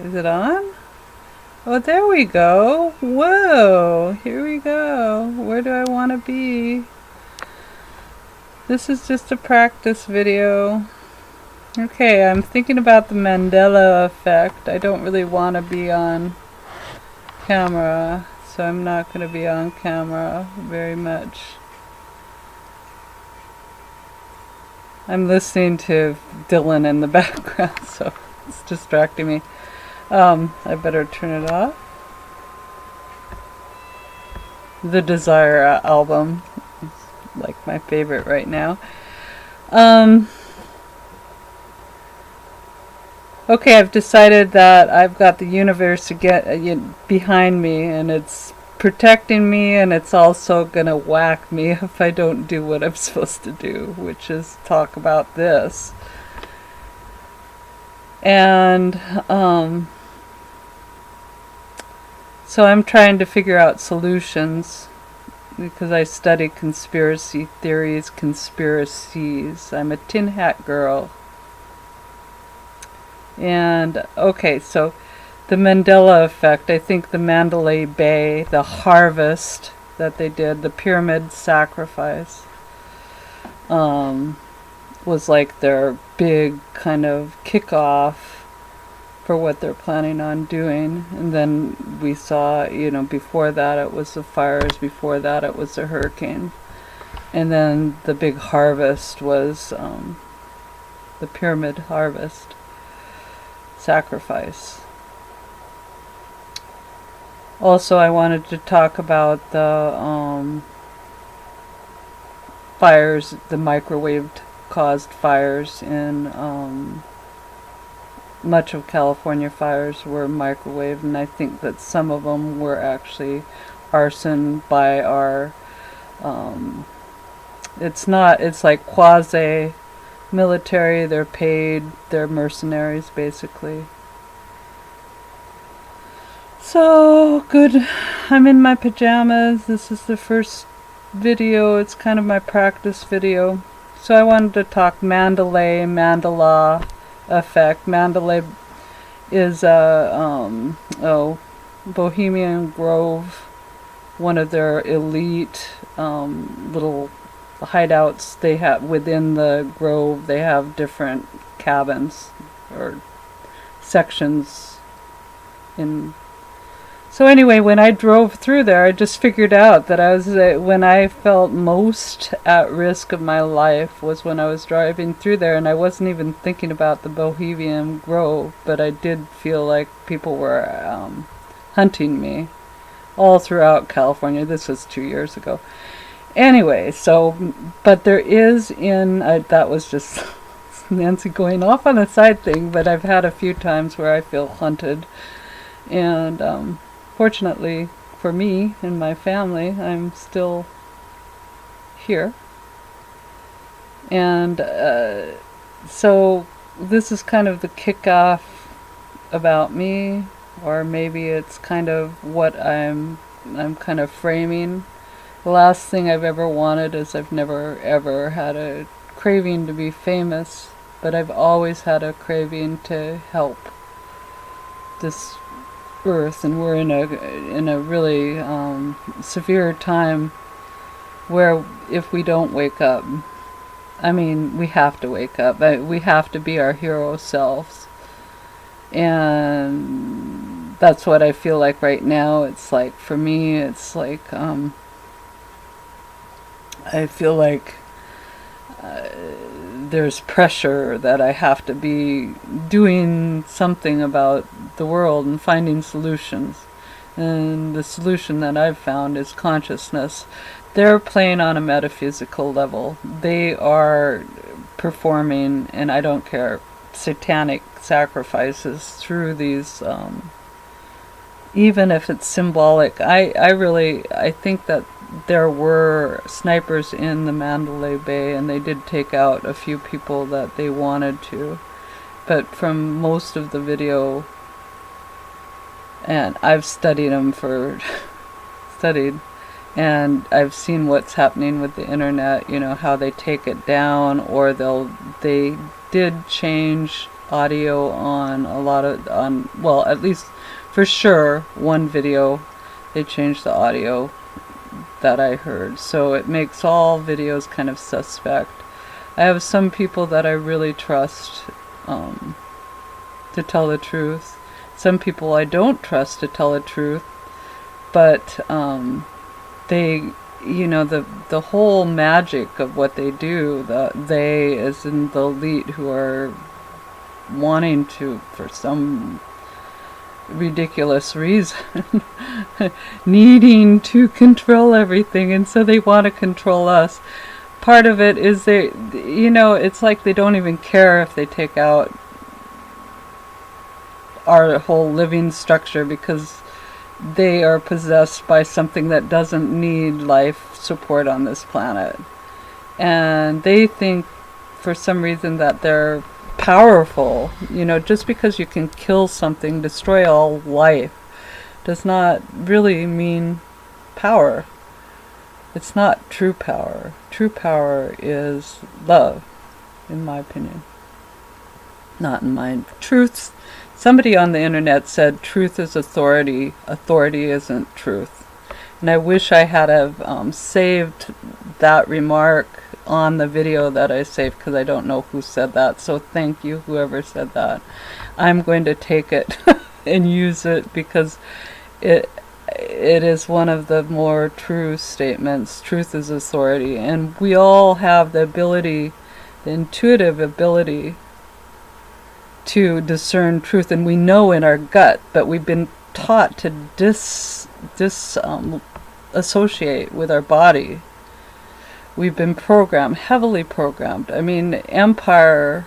Is it on? Oh, there we go. Whoa, here we go. Where do I want to be? This is just a practice video. Okay, I'm thinking about the Mandela effect. I don't really want to be on camera, so I'm not going to be on camera very much. I'm listening to Dylan in the background, so it's distracting me. I better turn it off. The Desire album is like my favorite right now. Okay, I've decided that I've got the universe to get behind me, and it's protecting me, and it's also gonna whack me if I don't do what I'm supposed to do, which is talk about this. And so I'm trying to figure out solutions because I study conspiracy theories, conspiracies. I'm a tin hat girl. And okay, so the Mandela effect, I think the Mandalay Bay, the harvest that they did, the pyramid sacrifice, was like their big kind of kickoff for what they're planning on doing. And then we saw, before that it was the fires, before that it was the hurricane. And then the big harvest was the pyramid harvest sacrifice. Also, I wanted to talk about the fires, the microwave caused fires in much of California. Fires were microwave, and I think that some of them were actually arson by our it's like quasi military. They're paid, they're mercenaries basically. So good, I'm in my pajamas. This is the first video, it's kind of my practice video. So I wanted to talk Mandalay, Mandela effect. Mandalay is a Bohemian Grove, one of their elite little hideouts they have within the grove. They have different cabins or sections in. So anyway, when I drove through there, I just figured out that when I felt most at risk of my life was when I was driving through there, and I wasn't even thinking about the Bohemian Grove, but I did feel like people were hunting me all throughout California. This was 2 years ago. Anyway, but there is that was just Nancy going off on a side thing, but I've had a few times where I feel hunted, and fortunately for me and my family, I'm still here. And so this is kind of the kickoff about me, or maybe it's kind of what I'm kind of framing. The last thing I've ever wanted is I've never ever had a craving to be famous, but I've always had a craving to help this earth, and we're in a really severe time where if we don't wake up, I mean, we have to wake up. We have to be our hero selves, and that's what I feel like right now. It's like, for me, it's like I feel like there's pressure that I have to be doing something about the world and finding solutions. And the solution that I've found is consciousness. They're playing on a metaphysical level. They are performing, and I don't care, satanic sacrifices through these, even if it's symbolic. I think that there were snipers in the Mandalay Bay, and they did take out a few people that they wanted to. But from most of the video, and I've studied them and I've seen what's happening with the internet, how they take it down, or they did change audio on a lot of, well, at least for sure, one video, they changed the audio that I heard. So it makes all videos kind of suspect. I have some people that I really trust to tell the truth. Some people I don't trust to tell the truth, but they, you know, the whole magic of what they do, they as in the elite who are wanting to, for some ridiculous reason, needing to control everything, and so they want to control us. Part of it is they, you know, it's like they don't even care if they take out our whole living structure, because they are possessed by something that doesn't need life support on this planet. And they think for some reason that they're powerful. You know, just because you can kill something, destroy all life, does not really mean power. It's not true power. True power is love, in my opinion. Not in mine. Truth. Somebody on the internet said truth is authority. Authority isn't truth. And I wish I had have saved that remark on the video that I saved, because I don't know who said that. So thank you, whoever said that. I'm going to take it and use it, because it is one of the more true statements. Truth is authority, and we all have the ability, the intuitive ability, to discern truth, and we know in our gut, but we've been taught to associate with our body. We've been programmed, heavily programmed. I mean, empire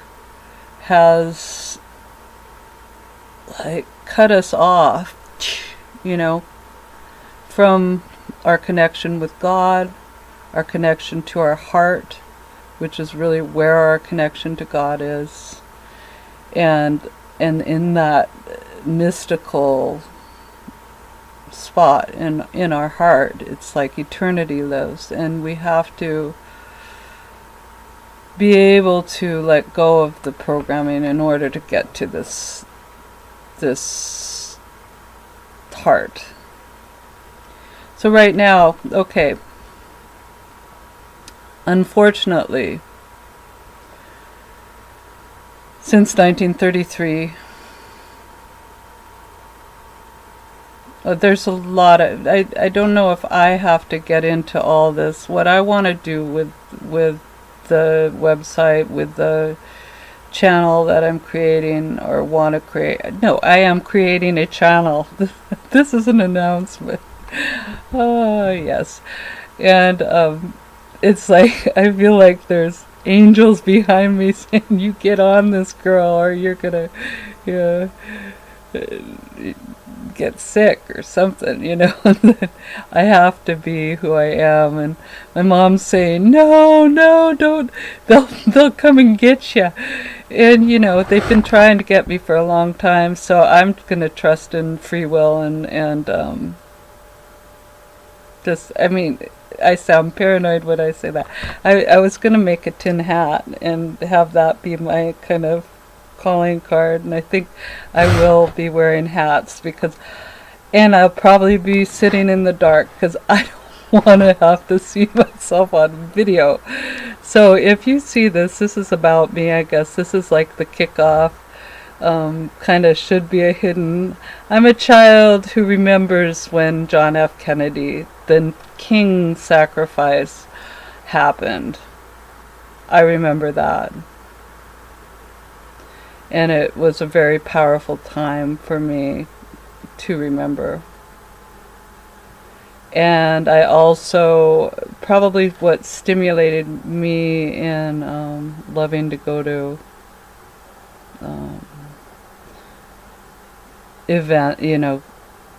has like cut us off, you know, from our connection with God, our connection to our heart, which is really where our connection to God is. And in that mystical spot in our heart, it's like eternity lives, and we have to be able to let go of the programming in order to get to this heart. So right now, okay, unfortunately, since 1933, there's a lot of, I don't know if I have to get into all this. What I want to do with the website, with the channel that I'm creating, or want to create, no, I am creating a channel. This is an announcement. Oh, yes. And it's like, I feel like there's angels behind me saying, you get on this, girl, or you're gonna, you know, get sick or something, you know. I have to be who I am. And my mom's saying, no, don't, they'll come and get you. And, you know, they've been trying to get me for a long time, so I'm gonna trust in free will and just, I mean, I sound paranoid when I say that. I was going to make a tin hat and have that be my kind of calling card, and I think I will be wearing hats, and I'll probably be sitting in the dark, because I don't want to have to see myself on video. So if you see this is about me, I guess. This is like the kickoff. Kind of should be a hidden. I'm a child who remembers when John F. Kennedy, the king sacrifice, happened. I remember that. And it was a very powerful time for me to remember. And I also, probably what stimulated me in loving to go to event, you know,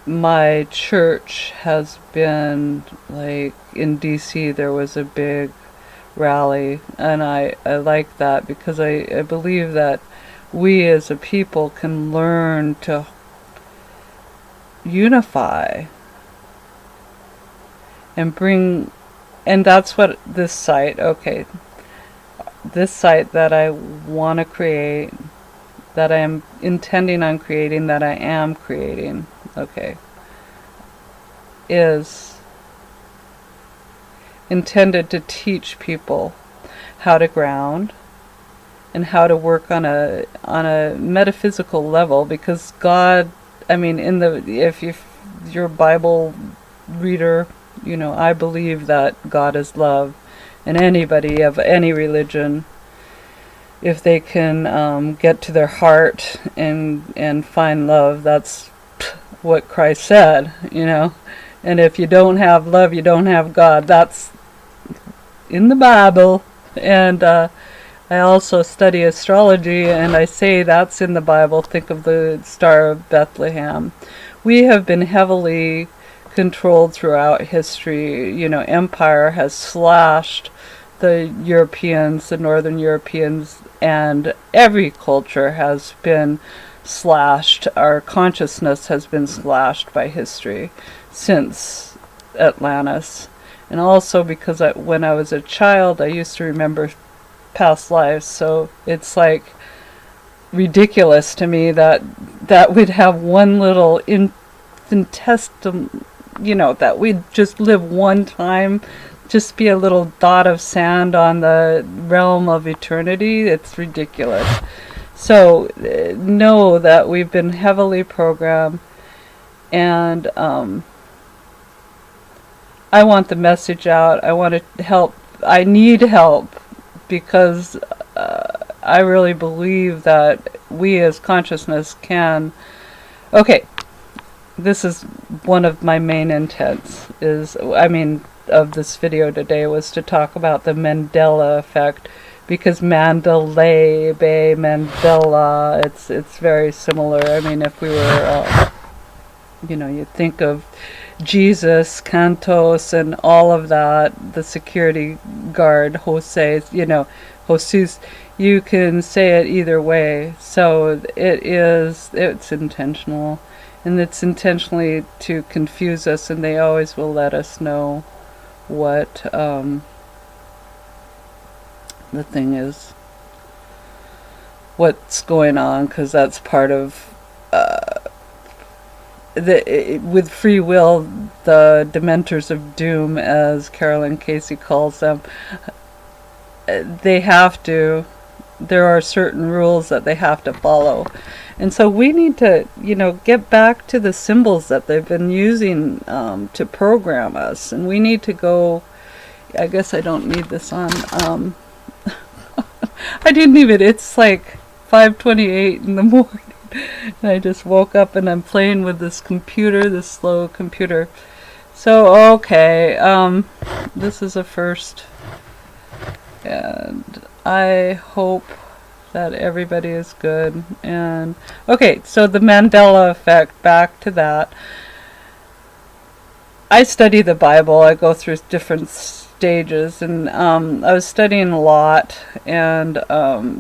my church has been, like, in DC there was a big rally, and I like that, because I believe that we as a people can learn to unify and bring, and that's what this site, okay, this site that I want to create that I am intending on creating, that I am creating, okay, is intended to teach people how to ground and how to work on a metaphysical level, because God, I mean, if you're a Bible reader, you know, I believe that God is love, and anybody of any religion, if they can get to their heart and find love, that's what Christ said, you know. And if you don't have love, you don't have God. That's in the Bible. And I also study astrology, and I say that's in the Bible. Think of the Star of Bethlehem. We have been heavily controlled throughout history. You know, empire has slashed the Europeans, the Northern Europeans, and every culture has been slashed. Our consciousness has been slashed by history since Atlantis. And also because when I was a child, I used to remember past lives, so it's like ridiculous to me that we'd have one little infinitesimal, you know, that we'd just live one time, just be a little dot of sand on the realm of eternity. It's ridiculous. So know that we've been heavily programmed, and I want the message out. I want to help. I need help, because I really believe that we as consciousness can. Okay, this is one of my main intents, of this video today, was to talk about the Mandela effect, because Mandalay, Bay, Mandela, it's very similar. I mean, if we were, you know, you think of Jesus, Cantos, and all of that, the security guard, Jose, you know, Jesus, you can say it either way. So it's intentional. And it's intentionally to confuse us, and they always will let us know what the thing is, what's going on, because that's part of with free will, the Dementors of Doom, as Carolyn Casey calls them, they have to, there are certain rules that they have to follow. And so we need to, you know, get back to the symbols that they've been using to program us. And we need to go, I guess I don't need this on. I didn't even, it's like 5:28 in the morning. And I just woke up and I'm playing with this computer, this slow computer. So, okay, this is a first. And I hope that everybody is good. And okay, so the Mandela effect, back to that. I study the Bible. I go through different stages, and I was studying Lot and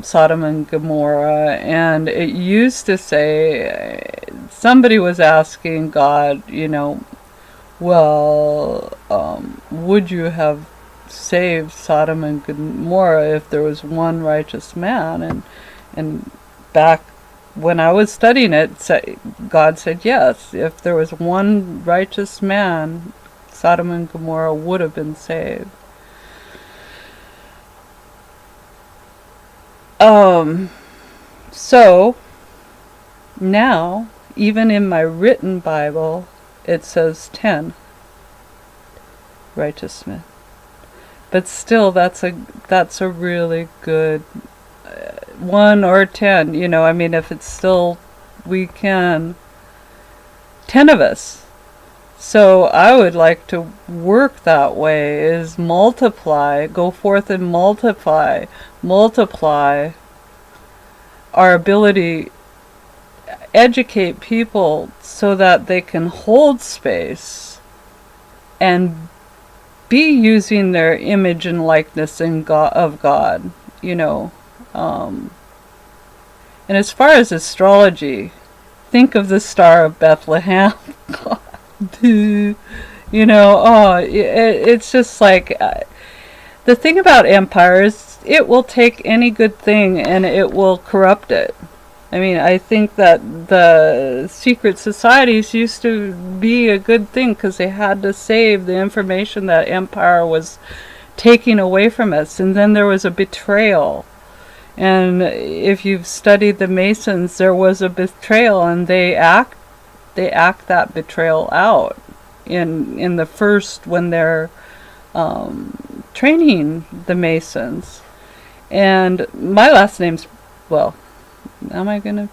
Sodom and Gomorrah, and it used to say, somebody was asking God, you know, well, would you have saved Sodom and Gomorrah if there was one righteous man? And back when I was studying it, God said yes. If there was one righteous man, Sodom and Gomorrah would have been saved. So now, even in my written Bible, it says 10 righteous men. But still, that's a really good 1 or 10. You know, I mean, if it's still, we can 10 of us. So I would like to work that way, is multiply, go forth and multiply our ability, educate people so that they can hold space and be using their image and likeness in of God, you know. And as far as astrology, think of the Star of Bethlehem. You know, it's just like, the thing about empire is it will take any good thing and it will corrupt it. I mean, I think that the secret societies used to be a good thing because they had to save the information that empire was taking away from us. And then there was a betrayal. And if you've studied the Masons, there was a betrayal, and they act that betrayal out in the first, when they're training the Masons. And my last name's, well, am I gonna,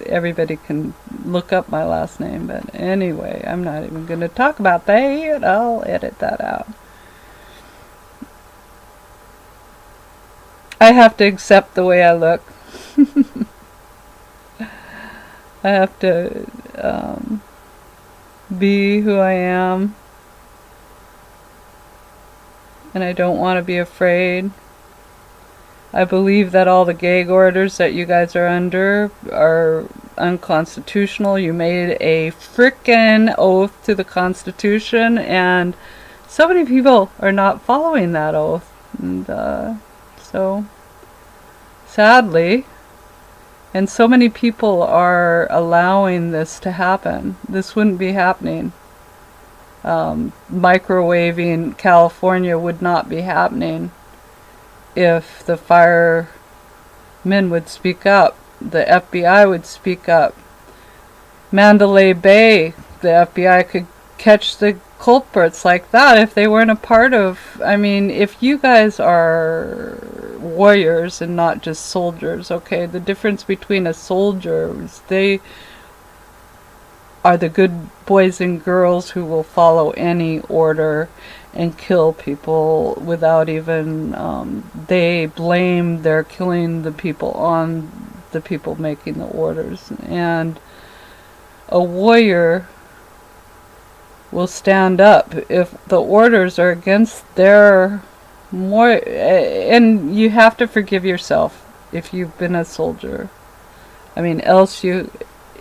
everybody can look up my last name, but anyway, I'm not even gonna talk about that. I'll edit that out. I have to accept the way I look. I have to be who I am, and I don't want to be afraid. I believe that all the gag orders that you guys are under are unconstitutional. You made a frickin' oath to the Constitution, and so many people are not following that oath. And so, sadly, and so many people are allowing this to happen. This wouldn't be happening. Microwaving California would not be happening if the firemen would speak up, the FBI would speak up. Mandalay Bay, the FBI could catch the culprits like that if they weren't a part of, I mean, if you guys are warriors and not just soldiers, okay, the difference between a soldier is they are the good boys and girls who will follow any order and kill people without even, they blame their killing the people on the people making the orders. And a warrior will stand up if the orders are against their and you have to forgive yourself if you've been a soldier. I mean, else you,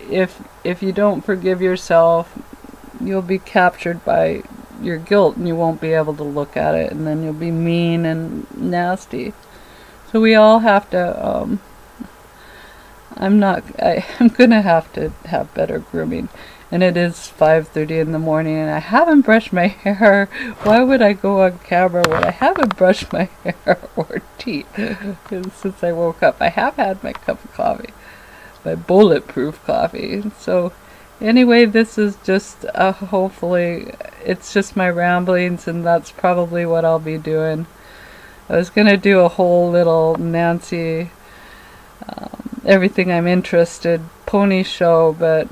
if you don't forgive yourself, you'll be captured by your guilt, and you won't be able to look at it, and then you'll be mean and nasty. So we all have to, I'm gonna have to have better grooming. And it is 5:30 in the morning, and I haven't brushed my hair. Why would I go on camera when I haven't brushed my hair or teeth since I woke up? I have had my cup of coffee, my bulletproof coffee. So anyway, this is just hopefully it's just my ramblings, and that's probably what I'll be doing. I was gonna do a whole little Nancy everything I'm interested pony show, but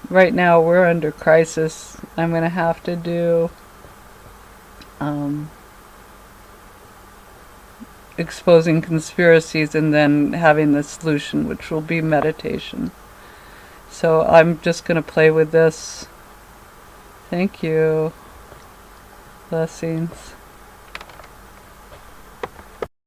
right now we're under crisis. I'm gonna have to do exposing conspiracies, and then having the solution, which will be meditation. So I'm just gonna play with this. Thank you. Blessings.